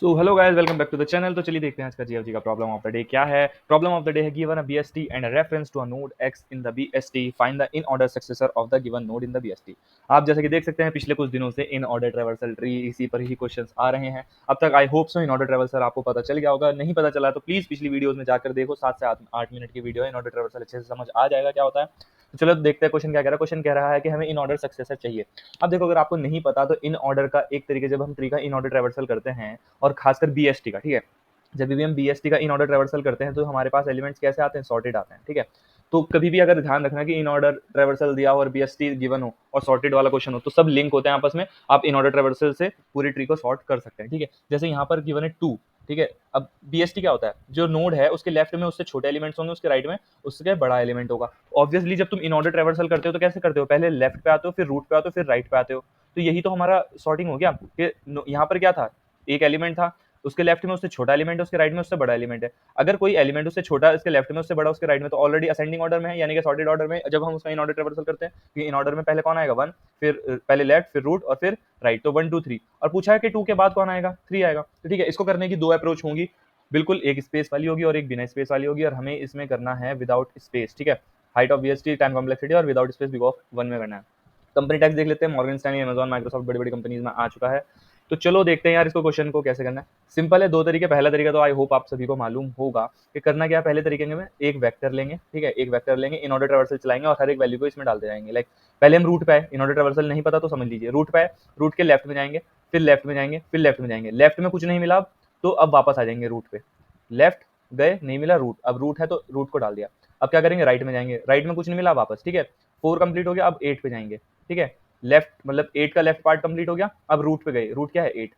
So hello guys, welcome back to the channel. तो चलिए देखते हैं आज का जीएफजी का प्रॉब्लम ऑफ द डे क्या है। प्रॉब्लम ऑफ द डे है given a BST and a reference to a node x in the BST, find the in order successor of the given node in the BST. आप जैसे कि देख सकते हैं पिछले कुछ दिनों से इन ऑर्डर ट्रैवर्सल ट्री इसी पर ही क्वेश्चंस आ रहे हैं। अब तक I hope so in order traversal आपको पता चल गया होगा, नहीं पता चला तो प्लीज पिछली वीडियोस में जाकर देखो, 7 से 8 मिनट की वीडियो है, इन ऑर्डर ट्रैवर्सल अच्छे से समझ आ जाएगा क्या होता है। तो चलो देखते हैं क्वेश्चन क्या कह रहा है। क्वेश्चन कह रहा है कि हमें इन ऑर्डर सक्सेसर चाहिए। अब देखो, अगर आपको नहीं पता तो इन ऑर्डर का एक तरीके जब हम ट्री का इन ऑर्डर ट्रैवर्सल करते हैं और खासकर बीएसटी का, ठीक है, जब भी हम बीएसटी का इन ऑर्डर ट्रैवर्सल करते हैं तो हमारे पास एलिमेंट्स कैसे आते हैं, सॉर्टेड आते हैं, ठीक है। तो कभी भी अगर ध्यान रखना कि इन ऑर्डर ट्रैवर्सल दिया हो और बीएसटी गिवन हो और सॉर्टेड वाला क्वेश्चन हो तो सब लिंक होते हैं आपस में, आप इन ऑर्डर ट्रैवर्सल से पूरी ट्री को सॉर्ट कर सकते हैं, ठीक है। जैसे यहाँ पर गिवन है 2, ठीक है। अब बीएसटी क्या होता है, जो नोड है उसके लेफ्ट में उससे छोटे एलिमेंट्स होंगे, उसके राइट में उसके बड़ा एलिमेंट होगा। ऑब्वियसली जब तुम इन ऑर्डर ट्रैवर्सल करते हो तो कैसे करते हो, पहले लेफ्ट पे आते हो, फिर रूट पे आते हो, फिर राइट पे आते हो। तो यही तो हमारा सॉर्टिंग हो गया कि यहाँ पर क्या था, एक एलिमेंट था, उसके लेफ्ट में उससे छोटा एलिमेंट है, उसके राइट में उससे बड़ा एलिमेंट है। अगर कोई एलिमेंट उससे छोटा है, उसके लेफ्ट में उससे बड़ा, उसके राइट में, तो ऑलरेडी असेंडिंग ऑर्डर में है, यानी कि सॉर्टेड ऑर्डर में। जब हम उसका इन ऑर्डर ट्रेवर्सल करते हैं कि इन ऑर्डर में पहले कौन आएगा, 1, फिर पहले लेफ्ट, फिर रूट और फिर राइट, तो 1 2 3। और पूछा है कि 2 के बाद कौन आएगा, 3 आएगा। तो ठीक है, इसको करने की दो अप्रोच होंगी, बिल्कुल, एक स्पेस वाली होगी और एक बिना स्पेस वाली होगी, और हमें इसमें करना है विदाउट स्पेस, ठीक है। Height of BST, time complexity और विदाउट स्पेस बिग ऑफ 1 में करना है। कंपनी टैक्स देख लेते हैं, मॉर्गन स्टैनली, अमेजॉन, माइक्रोसॉफ्ट, बड़ी बड़ी कंपनीज में आ चुका है। तो चलो देखते हैं यार इसको, क्वेश्चन को कैसे करना है। सिंपल है, दो तरीके। पहला तरीका तो आई होप आप सभी को मालूम होगा कि करना क्या है। पहले तरीके में एक वेक्टर लेंगे, ठीक है, एक वेक्टर लेंगे, इन ऑर्डर ट्रैवर्सल चलाएंगे और हर एक वैल्यू को इसमें डालते जाएंगे। लाइक पहले हम रूट पे आए, इन ऑर्डर ट्रैवर्सल नहीं पता तो समझ लीजिए, रूट पे आए, रूट के लेफ्ट में जाएंगे, फिर लेफ्ट में जाएंगे, फिर लेफ्ट में जाएंगे, लेफ्ट में कुछ नहीं मिला तो अब वापस आ जाएंगे रूट पे, लेफ्ट गए, नहीं मिला रूट, अब रूट है तो रूट को डाल दिया। अब क्या करेंगे, राइट में जाएंगे, राइट में कुछ नहीं मिला वापस, ठीक है। 4 कंप्लीट हो गया, अब 8 पे जाएंगे, ठीक है। लेफ्ट मतलब 8 का लेफ्ट पार्ट कंप्लीट हो गया, अब रूट पे गए, रूट क्या है 8।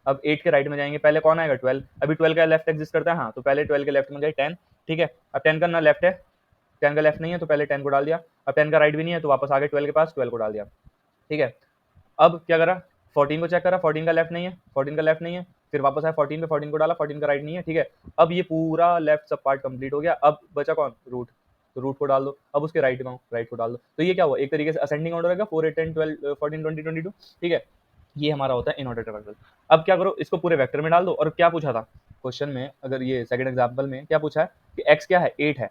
अब 8 के राइट में जाएंगे, पहले कौन आएगा 12, अभी 12 का लेफ्ट एग्जिस्ट करता है, हाँ, तो पहले 12 के लेफ्ट में गए 10, ठीक है। अब 10 का ना लेफ्ट है, 10 का लेफ्ट नहीं है तो पहले 10 को डाल दिया। अब 10 का राइट भी नहीं है तो वापस आ गए 12 के पास, 12 को डाल दिया, ठीक है। अब क्या करा, 14 को चेक करा, 14 का लेफ्ट नहीं है, 14 का लेफ्ट नहीं है, फिर वापस आया 14 पे, 14 को डाला, 14 का राइट नहीं है, ठीक है। अब ये पूरा लेफ्ट सब पार्ट कंप्लीट हो गया, अब बचा कौन, रूट, तो रूट को डाल दो। अब उसके राइट में राइट को डाल दो। तो ये क्या हुआ, एक तरीके से असेंडिंग ऑर्डर है, 4 8 10 12 14 20 22, ठीक है। ये हमारा होता है इन ऑर्डर ट्रैवर्सल। अब क्या करो, इसको पूरे वेक्टर में डाल दो। और क्या पूछा था क्वेश्चन में, अगर ये सेकंड एग्जांपल में क्या पूछा है कि एक्स क्या है, 8 है,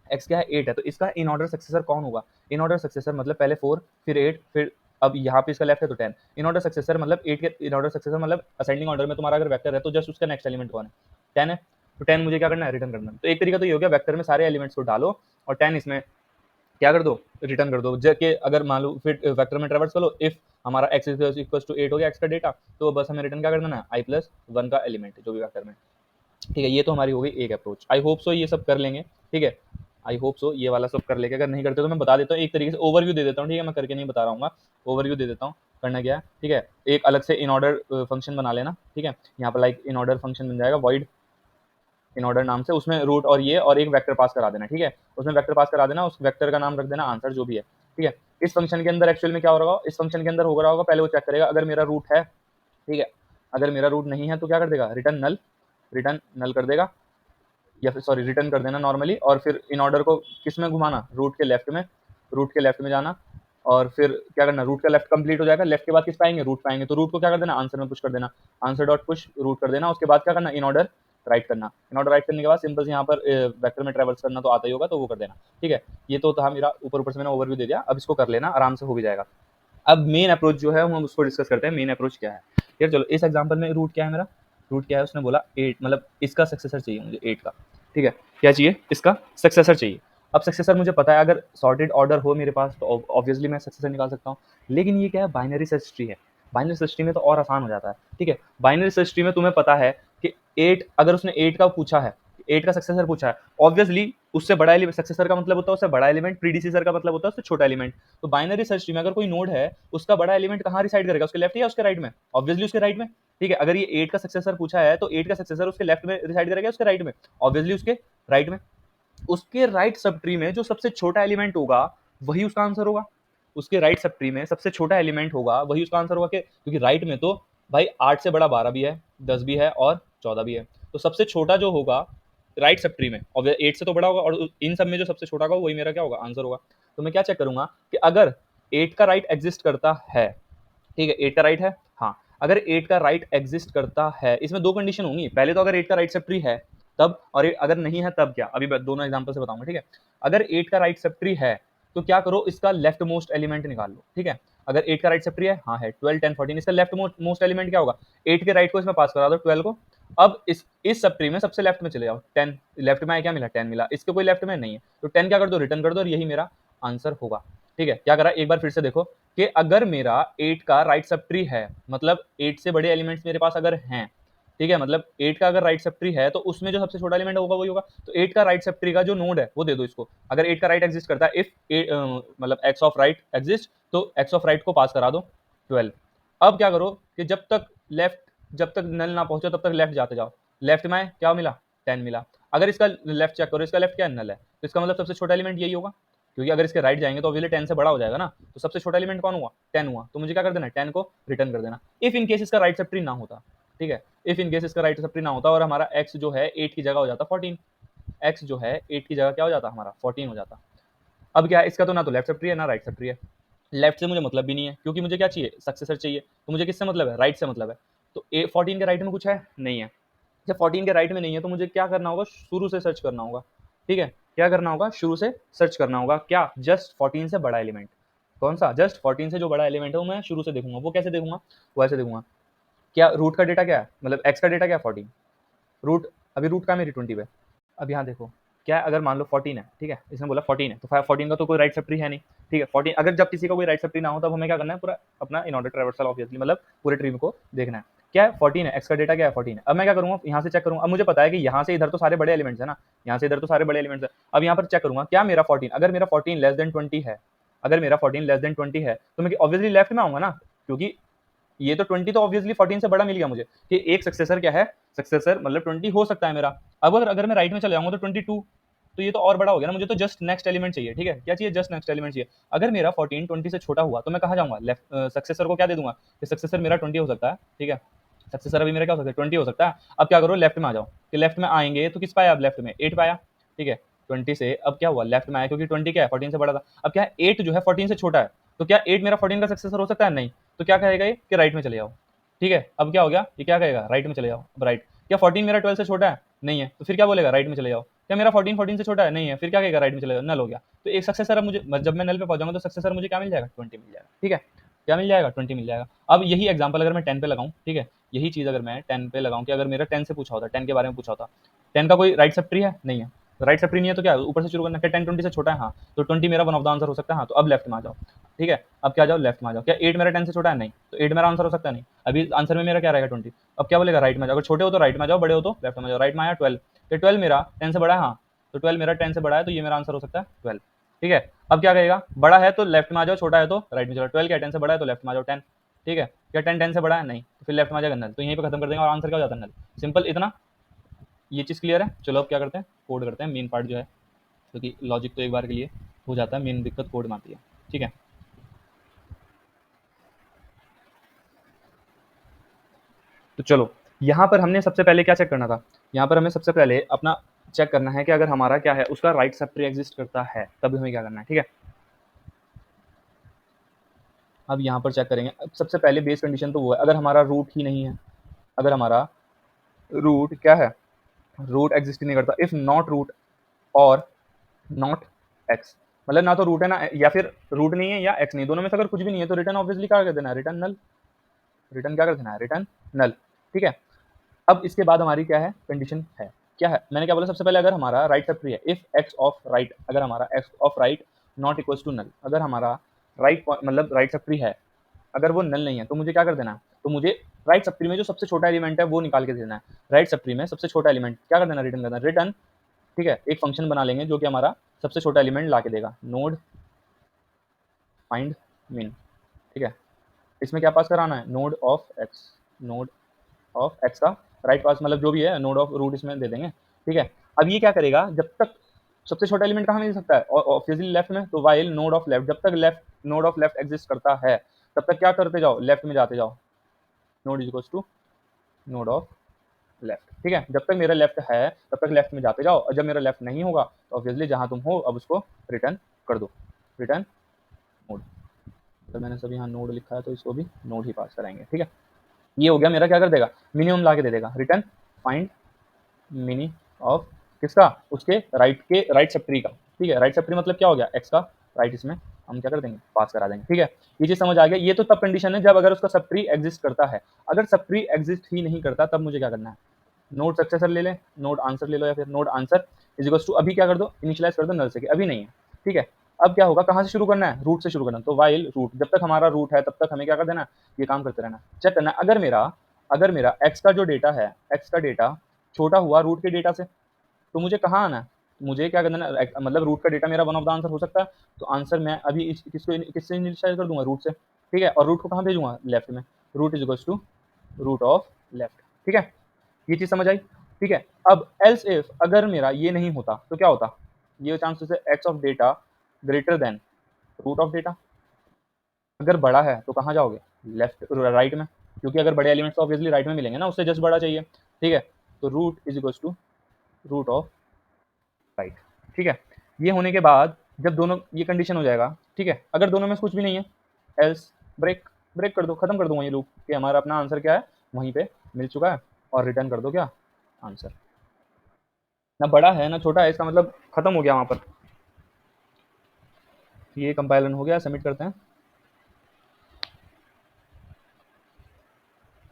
एक्स क्या है 8 है, तो इसका इन ऑर्डर सक्सेसर कौन होगा। इन ऑर्डर सक्सेसर मतलब पहले 4, फिर 8, फिर अब यहाँ पे इसका लेफ्ट है तो 10। इन ऑर्डर सक्सेसर मतलब 8 के इन ऑर्डर सक्सेसर मतलब असेंडिंग ऑर्डर में तुम्हारा अगर वेक्टर है तो जस्ट उसका नेक्स्ट एलिमेंट कौन है, 10 है। तो 10 मुझे क्या करना है, रिटर्न करना है। तो एक तरीका तो ये हो गया, वेक्टर में सारे एलिमेंट्स को डालो और 10 इसमें क्या कर दो, रिटर्न कर दो। जबकि अगर मान लो फिर वेक्टर में ट्रेवर्स करो, इफ हमारा एक्स इक्वल टू 8 हो गया एक्स का डेटा, तो बस हमें रिटर्न क्या कर देना है, आई प्लस 1 का एलिमेंट जो भी वेक्टर में, ठीक है। ये तो हमारी हो गई एक अप्रोच। आई होप सो ये सब कर लेंगे, ठीक है। आई होप सो ये वाला सब कर लेंगे, अगर नहीं करते तो मैं बता देता हूँ, एक तरीके से ओवरव्यू दे देता हूँ, ठीक है, मैं करके नहीं बता रहा हूँ, ओवरव्यू दे देता हूँ। करना क्या है, ठीक है, एक अलग से इन ऑर्डर फंक्शन बना लेना, ठीक है। यहाँ पर लाइक इन ऑर्डर फंक्शन बन जाएगा वॉइड इन ऑर्डर नाम से, उसमें रूट और ये और एक वेक्टर पास करा देना, ठीक है। उसमें वेक्टर पास करा देना, उस वेक्टर का नाम रख देना आंसर जो भी है, ठीक है। इस फंक्शन के अंदर एक्चुअल में क्या हो रहा होगा, इस फंक्शन के अंदर हो रहा होगा, पहले वो चेक करेगा अगर मेरा रूट है, ठीक है। अगर मेरा रूट नहीं है तो क्या कर देगा, रिटर्न नल कर देगा, या फिर सॉरी रिटर्न कर देना नॉर्मली। और फिर इन ऑर्डर को किस में घुमाना, रूट के लेफ्ट में जाना। और फिर क्या करना, रूट का लेफ्ट कंप्लीट हो जाएगा, लेफ्ट के बाद किस पाएंगे, रूट पाएंगे, तो रूट को क्या कर देना, आंसर में पुश कर देना, आंसर डॉट पुश रूट कर देना। उसके बाद क्या करना, इन ऑर्डर राइट करना। इन ऑर्डर राइट करने के बाद सिंपल से यहाँ पर वेक्टर में ट्रेवल्स करना तो आता ही होगा, तो वो कर देना, ठीक है। ये तो था मेरा, ऊपर ऊपर से मैंने ओवरव्यू दे दिया, अब इसको कर लेना, आराम से हो भी जाएगा। अब मेन अप्रोच जो है हम उसको डिस्कस करते हैं, मेन अप्रोच क्या है यार। चलो इस एग्जांपल में रूट क्या है मेरा, रूट क्या है, उसने बोला 8, मतलब इसका सक्सेसर चाहिए मुझे 8 का, ठीक है। क्या चाहिए, इसका सक्सेसर चाहिए। अब सक्सेसर मुझे पता है, अगर सॉर्टेड ऑर्डर हो मेरे पास तो ऑब्वियसली मैं सक्सेसर निकाल सकता हूँ। लेकिन ये क्या है, बाइनरी सर्च ट्री है। बाइनरी सर्च ट्री में तो और आसान हो जाता है, ठीक है। बाइनरी सर्च ट्री में तुम्हें पता है कि 8, अगर उसने 8 का पूछा है, 8 का सक्सेसर पूछा है, ऑब्वियसली उससे बड़ा एलिमेंट, सक्सेसर का मतलब होता है उससे बड़ा एलिमेंट, प्रीडिसेसर का मतलब होता है उससे छोटा एलिमेंट। तो बाइनरी सर्च ट्री में अगर कोई नोड है, उसका बड़ा एलिमेंट कहाँ रिसाइड करेगा, उसके लेफ्ट या उसके राइट में, ऑब्वियसली उसके राइट में, ठीक है। अगर ये 8 का सक्सेसर पूछा है तो 8 का सक्सेसर उसके लेफ्ट में रिसाइड करेगा, उसके राइट में, ऑब्वियसली उसके राइट में। उसके राइट सब ट्री में जो सबसे छोटा एलिमेंट होगा वही उसका आंसर होगा। उसके राइट सब ट्री में सबसे छोटा एलिमेंट होगा वही उसका आंसर होगा, क्योंकि राइट में तो भाई 8 से बड़ा 12 भी है, 10 भी है और 14 भी है। तो सबसे छोटा जो होगा राइट सब ट्री में, और 8 से तो बड़ा होगा, और इन सब में जो सबसे छोटा होगा वही मेरा क्या होगा, आंसर होगा। तो मैं क्या चेक करूंगा कि अगर 8 का राइट एग्जिस्ट करता है, ठीक है, 8 का राइट है, हाँ, अगर 8 का राइट एग्जिस्ट करता है, इसमें दो कंडीशन होंगी, पहले तो अगर 8 का राइट सब ट्री है तब, और अगर नहीं है तब क्या, अभी दोनों एग्जांपल से बताऊंगा, ठीक है। अगर 8 का राइट सब ट्री है तो क्या करो, इसका लेफ्ट मोस्ट एलिमेंट निकाल लो, ठीक है। अगर 8 का राइट सब ट्री है, हाँ है 12 10 14, इसका लेफ्ट मोस्ट एलिमेंट क्या होगा, 8 के राइट को इसमें पास करा दो 12 को। अब इस सब ट्री में सबसे लेफ्ट में चले जाओ, 10 लेफ्ट में आया, क्या मिला 10 मिला, इसके कोई लेफ्ट में नहीं है तो 10 क्या कर दो, रिटर्न कर दो, और यही मेरा आंसर होगा, ठीक है। क्या करा, एक बार फिर से देखो कि अगर मेरा 8 का राइट सब ट्री है, मतलब 8 से बड़े एलिमेंट्स मेरे पास अगर हैं, ठीक है, मतलब 8 का अगर राइट सब ट्री है तो उसमें जो सबसे छोटा एलिमेंट होगा वही होगा। तो 8 का राइट सब ट्री का जो नोड है वो दे दो इसको, अगर 8 का राइट एग्जिस्ट करता है, इफ मतलब एक्स ऑफ राइट एग्जिस्ट, तो एक्स ऑफ राइट को पास करा दो 12। अब क्या करो कि जब तक नल ना पहुंचो तब तक लेफ्ट जाते जाओ, लेफ्ट में क्या मिला 10 मिला। अगर इसका लेफ्ट चेक करो, इसका लेफ्ट क्या नल है, तो इसका मतलब सबसे छोटा एलिमेंट यही होगा, क्योंकि अगर इसके राइट जाएंगे तो ऑब्वियसली 10 से बड़ा हो जाएगा ना, तो सबसे छोटा एलिमेंट कौन हुआ 10 हुआ, तो मुझे क्या कर देना 10 को रिटर्न कर देना, इफ इन केस इसका राइट सब ट्री ना होता, ठीक है। इफ इन केस इसका राइट सब ट्री ना होता और हमारा x जो है 8 की जगह हो जाता 14, x जो है 8 की जगह क्या हो जाता हमारा 14 हो जाता। अब क्या है, इसका तो ना तो लेफ्ट सब ट्री है ना राइट सब ट्री है, लेफ्ट से मुझे मतलब भी नहीं है क्योंकि मुझे क्या चाहिए सक्सेसर चाहिए, तो मुझे किससे मतलब है राइट से मतलब है। तो 14 के राइट में कुछ है नहीं है, जब 14 के राइट में नहीं है तो मुझे क्या करना होगा, शुरू से सर्च करना होगा, ठीक है। क्या करना होगा, शुरू से सर्च करना होगा, क्या जस्ट 14 से बड़ा एलिमेंट, कौन सा जस्ट 14 से जो बड़ा एलिमेंट है वो मैं शुरू से देखूंगा। वो कैसे देखूंगा, वो ऐसे देखूंगा, क्या रूट का डेटा क्या है, मतलब एक्स का डेटा क्या है 14, रूट अभी रूट का मेरी 20 पे, अब यहाँ देखो क्या है, अगर मान लो 14 है, ठीक है, इसने बोला 14 है तो 14 का तो कोई राइट सब ट्री है नहीं, ठीक है। 14 अगर जब किसी का कोई राइट सब ट्री ना हो तब हमें क्या करना है, पूरा अपना इन ऑर्डर ट्रैवर्सल ऑब्वियसली, मतलब पूरे ट्री को देखना है। क्या है 14 है, एक्स का डेटा क्या है 14 है। अब मैं क्या करूंगा, यहाँ से चेक करूंगा, अब मुझे पता है कि यहाँ से इधर तो सारे बड़े एलिमेंट्स है ना, यहाँ से इधर तो सारे बड़े एलिमेंट्स है। अब यहाँ पर चेक करूंगा क्या मेरा 14, अगर मेरा 14 लेस देन 20 है, अगर मेरा 14 लेस देन 20 है तो मैं ऑब्वियसली लेफ्ट में आऊंगा ना, क्योंकि ये तो 20 तो ऑब्वियसली 14 से बड़ा मिल गया मुझे, कि एक सक्सेसर क्या है, सक्सेसर मतलब 20 हो सकता है मेरा। अब अगर मैं राइट में चले जाऊंगा तो 22, तो ये तो और बड़ा हो गया ना, मुझे तो जस्ट नेक्स्ट एलिमेंट चाहिए, ठीक है, क्या चाहिए जस्ट नेक्स्ट एलिमेंट चाहिए। अगर मेरा 14 20 से छोटा हुआ तो मैं कहाँ जाऊंगा, लेफ्ट सक्सेसर को क्या दे दूंगा कि सक्सेसर मेरा 20 हो सकता है, ठीक है, सक्सेसर अभी मेरा क्या हो सकता है 20 हो सकता है। अब क्या करो, लेफ्ट में आ जाओ, कि लेफ्ट में आएंगे तो किस पाया, अब लेफ्ट में 8 पाया, ठीक है। 20 से अब क्या हुआ, लेफ्ट में आया क्योंकि 20 क्या है 14 से बड़ा था। अब क्या है 8 जो है 14 से छोटा है, तो क्या 8 मेरा 14 का सक्सेसर हो सकता है, नहीं, तो क्या कहेगा ये कि राइट में चले जाओ, ठीक है। अब क्या हो गया, ये क्या कहेगा राइट में चले जाओ। अब राइट, क्या 14 मेरा 12 से छोटा है, नहीं है, तो फिर क्या बोलेगा राइट में चले जाओ। क्या मेरा 14 14 से छोटा है, नहीं है, फिर क्या कहेगा राइट में चले जाओ, नल हो गया। तो एक सक्सेसर अब मुझे, जब मैं नल पे पहुंचाऊंगा तो सक्सेसर मुझे क्या मिल जाएगा 20 मिल जाएगा, ठीक है, क्या मिल जाएगा 20 मिल जाएगा। अब यही एग्जांपल अगर मैं 10 पे लगाऊं, ठीक है, यही चीज अगर मैं 10 पे लगाऊं, कि अगर मेरा 10 से पूछा होता, 10 के बारे में पूछा होता, 10 का कोई राइट सब ट्री है, नहीं है, राइट सब ट्री नहीं है तो क्या ऊपर से शुरू करना, क्या 10 20 से छोटा है, हाँ, तो 20 मेरा वन ऑफ द आंसर हो सकता है, हाँ, तो अब लेफ्ट में आ जाओ, ठीक है। अब क्या जाओ लेफ्ट में आ जाओ, क्या 8 मेरा 10 से छोटा है, नहीं, तो 8 मेरा आंसर हो सकता है, नहीं, अभी आंसर में मेरा क्या रहेगा 20। अब क्या बोलेगा राइट में जाओ, अगर छोटे हो तो राइट में जाओ, बड़े हो तो लेफ्ट में जाओ। राइट में आया 12, तो 12 मेरा 10 से बड़ा है, हाँ, तो 12 मेरा 10 से बड़ा है, तो ये मेरा आंसर हो सकता है 12, ठीक है। अब क्या कहेगा, बड़ा है तो लेफ्ट में आ जाओ, छोटा है तो राइट में चलो। 12 क्या 10 से बड़ा है तो लेफ्ट में आ जाओ 10, ठीक है। क्या 10 10 से बड़ा है, नहीं, तो फिर लेफ्ट में आ जाएगा नल, तो यहीं पे खत्म कर देंगे और आंसर क्या हो जाता है नल, सिंपल इतना। ये चीज़ क्लियर है, चलो अब क्या करते हैं, कोड करते हैं मेन पार्ट जो है, क्योंकि लॉजिक तो एक बार के लिए हो जाता है, मेन दिक्कत कोड में आती है, ठीक है। तो चलो, यहाँ पर हमने सबसे पहले क्या चेक करना था, यहाँ पर हमें सबसे पहले अपना चेक करना है कि अगर हमारा क्या है उसका राइट सब ट्री एग्जिस्ट करता है तब हमें क्या करना है, ठीक है। अब यहाँ पर चेक करेंगे, अब सबसे पहले बेस कंडीशन तो वो है, अगर हमारा रूट ही नहीं है, अगर हमारा रूट क्या है, रूट एग्जिस्ट ही नहीं करता, इफ नॉट रूट और नॉट एक्स, मतलब ना तो रूट है ना, या फिर रूट नहीं है या एक्स नहीं, दोनों में से अगर कुछ भी नहीं है तो रिटर्न ऑब्वियसली क्या कर देना है, रिटर्न नल, रिटर्न क्या कर देना है, रिटर्न नल, ठीक है। अब इसके बाद हमारी क्या है कंडीशन है, क्या है, मैंने क्या बोला सबसे पहले, अगर हमारा राइट सब ट्री है, इफ एक्स ऑफ राइट, अगर हमारा x of right not equals to null, अगर हमारा राइट मतलब राइट सब ट्री है, अगर वो नल नहीं है तो मुझे क्या कर देना है, तो मुझे राइट सब ट्री में जो सबसे छोटा एलिमेंट है वो निकाल के देना है। राइट सब ट्री में सबसे छोटा एलिमेंट क्या कर देना, रिटर्न करना, रिटर्न, ठीक है। एक फंक्शन बना लेंगे जो कि हमारा सबसे छोटा एलिमेंट ला के देगा, नोड फाइंड मिन, ठीक है। इसमें क्या पास कराना है, node of x, node of x का राइट पास मतलब जो भी है नोड ऑफ रूट इसमें दे देंगे, ठीक है। अब ये क्या करेगा, जब तक सबसे छोटा एलिमेंट कहाँ मिल सकता है, और ऑब्वियसली लेफ्ट में, तो वाइल नोड ऑफ लेफ्ट, जब तक left node of left exist करता है तब तक क्या करते जाओ, लेफ्ट में जाते जाओ, node is equals to node of left, ठीक है। जब तक मेरा लेफ्ट है तब तक लेफ्ट में जाते जाओ, और जब मेरा लेफ्ट नहीं होगा तो ऑब्वियसली जहां तुम हो अब उसको रिटर्न कर दो, रिटर्न नोड। तो मैंने सब यहाँ नोड लिखा है तो इसको भी नोड ही पास कराएंगे, ठीक है। ये हो गया मेरा, क्या कर देगा, मिनिमम ला के दे देगा, रिटर्न फाइंड मिनी ऑफ किसका, उसके राइट सब ट्री का। ठीक है, राइट सब ट्री मतलब क्या हो गया, एक्स का राइट, इसमें हम क्या कर देंगे, पास करा देंगे। ठीक है, ये चीज समझ आ गया। ये तो तब कंडीशन है जब अगर उसका सब ट्री एग्जिस्ट करता है। अगर सब ट्री एग्जिस्ट ही नहीं करता तब मुझे क्या करना है, नोड सक्सेसर ले ले, नोड आंसर ले लो, या फिर node answer is equals to, अभी क्या कर दो, इनिशियलाइज कर दो नल से, कि अभी नहीं है। ठीक है, अब क्या होगा, कहाँ से शुरू करना है, रूट से शुरू करना है। तो वाइल रूट, जब तक हमारा रूट है तब तक हमें क्या कर देना है, ये काम करते रहना, चेक करना है। अगर मेरा एक्स का जो डेटा है, एक्स का डेटा छोटा हुआ रूट के डेटा से, तो मुझे कहाँ आना है, मुझे क्या करना है, मतलब रूट का डेटा मेरा वन ऑफ द आंसर हो सकता है, तो आंसर मैं अभी किससे इनिशियलाइज कर दूंगा, रूट से। ठीक है, और रूट को कहाँ भेजूंगा, लेफ्ट में, root is equals to root of left. ठीक है, ये चीज समझ आई। ठीक है, अब एल्स इफ अगर मेरा ये नहीं होता तो क्या होता, ये चांसेस है x of data greater than root of data. अगर बड़ा है तो कहाँ जाओगे, लेफ्ट राइट में, क्योंकि अगर बड़े एलिमेंट्स तो ऑब्वियसली राइट में मिलेंगे ना, उससे जस्ट बड़ा चाहिए। ठीक है, तो root is equals to root of right. ठीक है, ये होने के बाद जब दोनों, ये कंडीशन हो जाएगा। ठीक है, अगर दोनों में से कुछ भी नहीं है, एल्स ब्रेक, ब्रेक कर दो, खत्म कर दूंगा ये लूप, कि हमारा अपना आंसर क्या है, वहीं पे मिल चुका है, और रिटर्न कर दो क्या, आंसर। ना बड़ा है ना छोटा है, इसका मतलब खत्म हो गया वहां पर। ये कंपाइलन हो गया, सबमिट करते हैं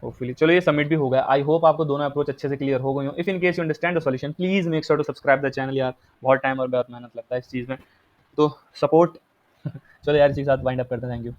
होपफुली। चलो ये सबमिट भी हो गया। आई होप आपको दोनों अप्रोच अच्छे से क्लियर हो गई हो। If in case you understand the solution, please make sure to subscribe the channel यार, बहुत टाइम और बहुत मेहनत लगता है इस चीज़ में, तो सपोर्ट चलो यार, इसी के साथ वाइंड अप करते हैं। Thank you.